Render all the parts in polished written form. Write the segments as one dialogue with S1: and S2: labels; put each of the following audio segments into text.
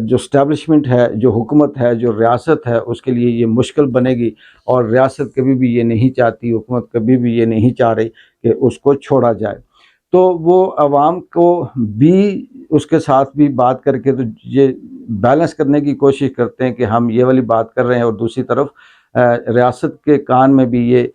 S1: جو اسٹیبلشمنٹ ہے، جو حکومت ہے، جو ریاست ہے، اس کے لیے یہ مشکل بنے گی، اور ریاست کبھی بھی یہ نہیں چاہتی، حکومت کبھی بھی یہ نہیں چاہ رہی کہ اس کو چھوڑا جائے۔ تو وہ عوام کو بھی اس کے ساتھ بھی بات کر کے تو یہ بیلنس کرنے کی کوشش کرتے ہیں کہ ہم یہ والی بات کر رہے ہیں، اور دوسری طرف ریاست کے کان میں بھی یہ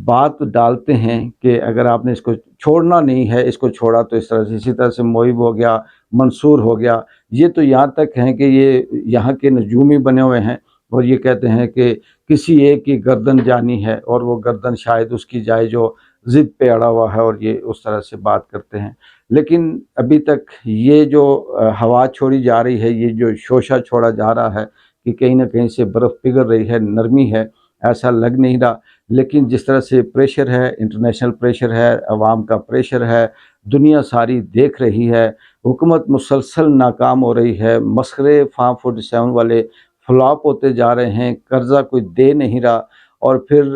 S1: بات ڈالتے ہیں کہ اگر آپ نے اس کو چھوڑنا نہیں ہے، اس کو چھوڑا تو اس طرح سے، اسی طرح سے محب ہو گیا، منصور ہو گیا، یہ تو یہاں تک ہیں کہ یہ یہاں کے نجومی بنے ہوئے ہیں، اور یہ کہتے ہیں کہ کسی ایک کی گردن جانی ہے، اور وہ گردن شاید اس کی جائے جو ضد پہ اڑا ہوا ہے، اور یہ اس طرح سے بات کرتے ہیں۔ لیکن ابھی تک یہ جو ہوا چھوڑی جا رہی ہے، یہ جو شوشہ چھوڑا جا رہا ہے کہ کہیں نہ کہیں سے برف پگھل رہی ہے، نرمی ہے، ایسا لگ نہیں رہا۔ لیکن جس طرح سے پریشر ہے، انٹرنیشنل پریشر ہے، عوام کا پریشر ہے، دنیا ساری دیکھ رہی ہے، حکومت مسلسل ناکام ہو رہی ہے، مسخرے فارم 47 والے فلاپ ہوتے جا رہے ہیں، قرضہ کوئی دے نہیں رہا، اور پھر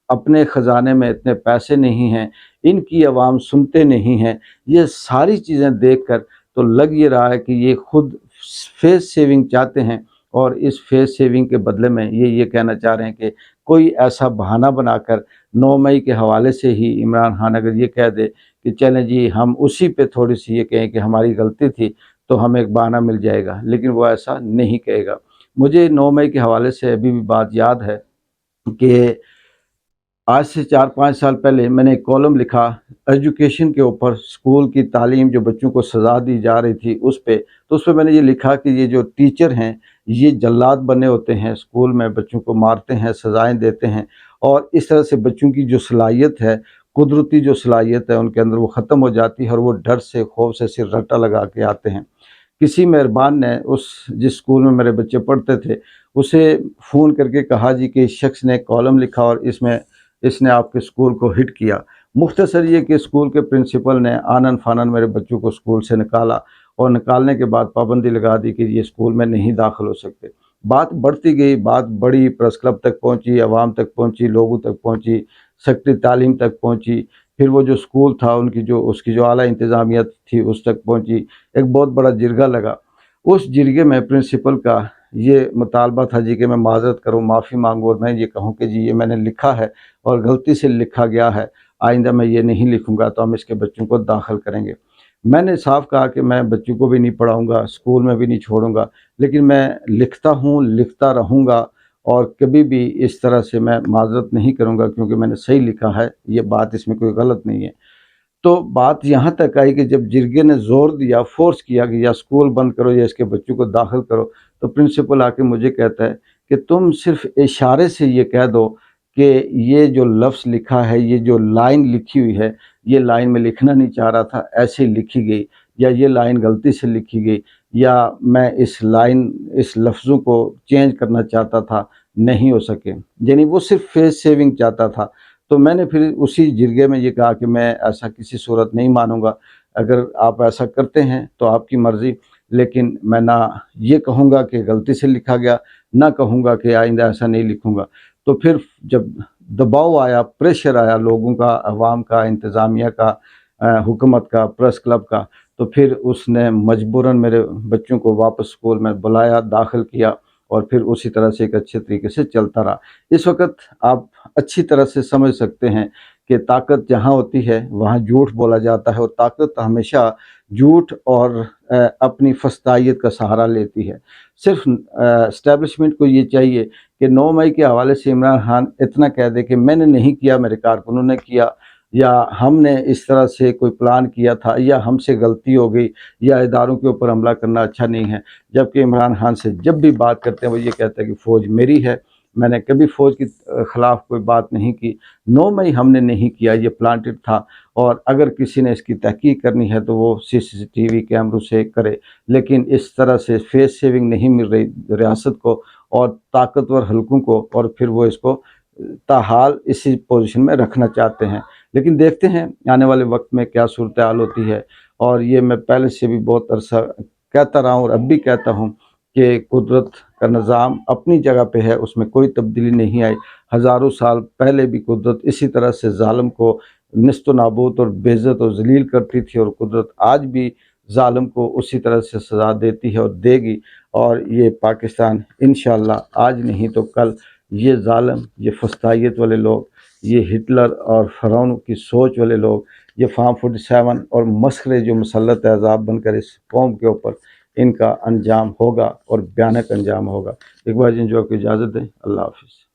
S1: اپنے خزانے میں اتنے پیسے نہیں ہیں، ان کی عوام سنتے نہیں ہیں۔ یہ ساری چیزیں دیکھ کر تو لگ یہ رہا ہے کہ یہ خود فیس سیونگ چاہتے ہیں، اور اس فیس سیونگ کے بدلے میں یہ کہنا چاہ رہے ہیں کہ کوئی ایسا بہانہ بنا کر 9 مئی کے حوالے سے ہی عمران خان اگر یہ کہہ دے کہ چلیں جی ہم اسی پہ تھوڑی سی یہ کہیں کہ ہماری غلطی تھی، تو ہمیں ایک بہانہ مل جائے گا، لیکن وہ ایسا نہیں کہے گا۔ مجھے 9 مئی کے حوالے سے ابھی بھی بات یاد ہے کہ آج سے 4-5 سال پہلے میں نے ایک کالم لکھا ایجوکیشن کے اوپر، اسکول کی تعلیم جو بچوں کو سزا دی جا رہی تھی اس پہ، تو اس پہ میں نے یہ لکھا کہ یہ جو ٹیچر ہیں یہ جلاد بنے ہوتے ہیں، اسکول میں بچوں کو مارتے ہیں، سزائیں دیتے ہیں، اور اس طرح سے بچوں کی جو صلاحیت ہے، قدرتی جو صلاحیت ہے ان کے اندر، وہ ختم ہو جاتی ہے، اور وہ ڈر سے، خوف سے صرف رٹا لگا کے آتے ہیں۔ کسی مہربان نے جس اسکول میں میرے بچے پڑھتے تھے اسے فون کر کے کہا جی کہ اس شخص نے کالم لکھا اور اس نے آپ کے اسکول کو ہٹ کیا۔ مختصر یہ کہ اسکول کے پرنسپل نے آنن فانن میرے بچوں کو اسکول سے نکالا، اور نکالنے کے بعد پابندی لگا دی کہ یہ اسکول میں نہیں داخل ہو سکتے۔ بات بڑھتی گئی، بات بڑی، پریس کلب تک پہنچی، عوام تک پہنچی، لوگوں تک پہنچی، سیکٹری تعلیم تک پہنچی، پھر وہ جو اسکول تھا اس کی جو اعلیٰ انتظامیہ تھی اس تک پہنچی، ایک بہت بڑا جرگہ لگا۔ اس جرگے میں پرنسپل کا یہ مطالبہ تھا جی کہ میں معذرت کروں، معافی مانگوں، اور میں یہ کہوں کہ جی یہ میں نے لکھا ہے اور غلطی سے لکھا گیا ہے، آئندہ میں یہ نہیں لکھوں گا، تو ہم اس کے بچوں کو داخل کریں گے۔ میں نے صاف کہا کہ میں بچوں کو بھی نہیں پڑھاؤں گا، اسکول میں بھی نہیں چھوڑوں گا، لیکن میں لکھتا ہوں، لکھتا رہوں گا، اور کبھی بھی اس طرح سے میں معذرت نہیں کروں گا، کیونکہ میں نے صحیح لکھا ہے، یہ بات اس میں کوئی غلط نہیں ہے۔ تو بات یہاں تک آئی کہ جب جرگے نے زور دیا، فورس کیا کہ یا اسکول بند کرو یا اس کے بچوں کو داخل کرو، تو پرنسپل آ کے مجھے کہتا ہے کہ تم صرف اشارے سے یہ کہہ دو کہ یہ جو لفظ لکھا ہے، یہ جو لائن لکھی ہوئی ہے، یہ لائن میں لکھنا نہیں چاہ رہا تھا، ایسے ہی لکھی گئی، یا یہ لائن غلطی سے لکھی گئی، یا میں اس لفظوں کو چینج کرنا چاہتا تھا، نہیں ہو سکے۔ یعنی وہ صرف فیس سیونگ چاہتا تھا۔ تو میں نے پھر اسی جرگے میں یہ کہا کہ میں ایسا کسی صورت نہیں مانوں گا، اگر آپ ایسا کرتے ہیں تو آپ کی مرضی، لیکن میں نہ یہ کہوں گا کہ غلطی سے لکھا گیا، نہ کہوں گا کہ آئندہ ایسا نہیں لکھوں گا۔ تو پھر جب دباؤ آیا، پریشر آیا لوگوں کا، عوام کا، انتظامیہ کا، حکومت کا، پریس کلب کا، تو پھر اس نے مجبوراً میرے بچوں کو واپس اسکول میں بلایا، داخل کیا، اور پھر اسی طرح سے ایک اچھے طریقے سے چلتا رہا۔ اس وقت آپ اچھی طرح سے سمجھ سکتے ہیں کہ طاقت جہاں ہوتی ہے وہاں جھوٹ بولا جاتا ہے، اور طاقت ہمیشہ جھوٹ اور اپنی فسطائیت کا سہارا لیتی ہے۔ صرف اسٹیبلشمنٹ کو یہ چاہیے کہ 9 مئی کے حوالے سے عمران خان اتنا کہہ دے کہ میں نے نہیں کیا، میرے کارکنوں نے کیا، یا ہم نے اس طرح سے کوئی پلان کیا تھا، یا ہم سے غلطی ہو گئی، یا اداروں کے اوپر حملہ کرنا اچھا نہیں ہے۔ جبکہ عمران خان سے جب بھی بات کرتے ہیں وہ یہ کہتا ہے کہ فوج میری ہے، میں نے کبھی فوج کے خلاف کوئی بات نہیں کی، 9 مئی ہم نے نہیں کیا، یہ پلانٹڈ تھا، اور اگر کسی نے اس کی تحقیق کرنی ہے تو وہ CCTV کیمروں سے کرے، لیکن اس طرح سے فیس سیونگ نہیں مل رہی ریاست کو اور طاقتور حلقوں کو، اور پھر وہ اس کو تاحال اسی پوزیشن میں رکھنا چاہتے ہیں۔ لیکن دیکھتے ہیں آنے والے وقت میں کیا صورتحال ہوتی ہے، اور یہ میں پہلے سے بھی بہت عرصہ کہتا رہا ہوں اور اب بھی کہتا ہوں کہ قدرت کا نظام اپنی جگہ پہ ہے، اس میں کوئی تبدیلی نہیں آئی۔ ہزاروں سال پہلے بھی قدرت اسی طرح سے ظالم کو نست و نابود اور بے عزت اور ذلیل کرتی تھی، اور قدرت آج بھی ظالم کو اسی طرح سے سزا دیتی ہے اور دے گی، اور یہ پاکستان انشاءاللہ آج نہیں تو کل یہ ظالم، یہ فسطائیت والے لوگ، یہ ہٹلر اور فرعون کی سوچ والے لوگ، یہ فارم 47 اور مسخرے جو مسلط عذاب بن کر اس قوم کے اوپر، ان کا انجام ہوگا اور بھیانک انجام ہوگا۔ اقبال جنجوعہ کو اجازت دیں، اللہ حافظ۔